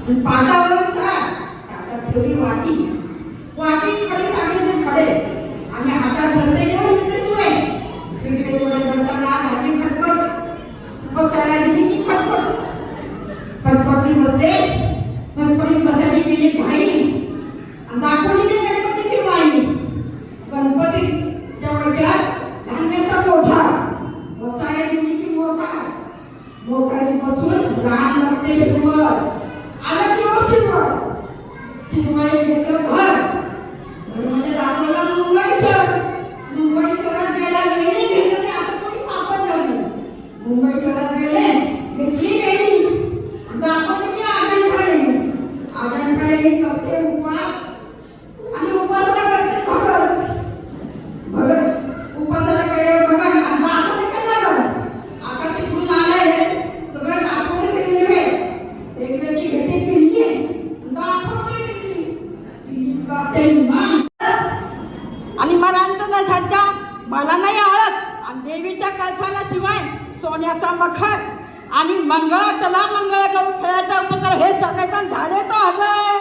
आणि पाटावर त्याच्यात ठेवली वाटी. वाटी खाली टाकले खडे आणि हातात धरले इकडे तुळे. इकडे तुळे धरताना झाली खटपट. बसायला दिली खटपट. खटपटली बसले. खटपटीत बसायची केली घाई आणि दाखवली ते गणपतीची माई. गणपतीच्या वरच्यात धान्याचा कोठा. बसायला दिली की मोठाने बसून लहान लागते शिरवळ. आलं किंवा शिरवळ. शिरवळ घेतलं घर. म्हणजे दाखवला मुंबई शहर. मुंबई शहरात गेला वेळी घेतलं ते असं कोणी सापडलं नाही. मुंबई शहरात गेले घेतली वेळी दाखवली की आगणखाणे. आगणखाणे करते उपवास आणि उपवासाला करते भगत. भगत उपवासाला केले भगत आणि दाखवले केला भगत. आता तिकडून आलाय सगळं दाखवले रेल्वे. रेल्वेची घेते किल्ली दाखवली आणि मरांत न झाडता मला नाही आळत. आणि देवीच्या कळसाला शिवाय सोन्याचा मखर आणि मंगळा चला मंगळ करून खेळायचा उपकार हे सगळेजण झाले तो हजर.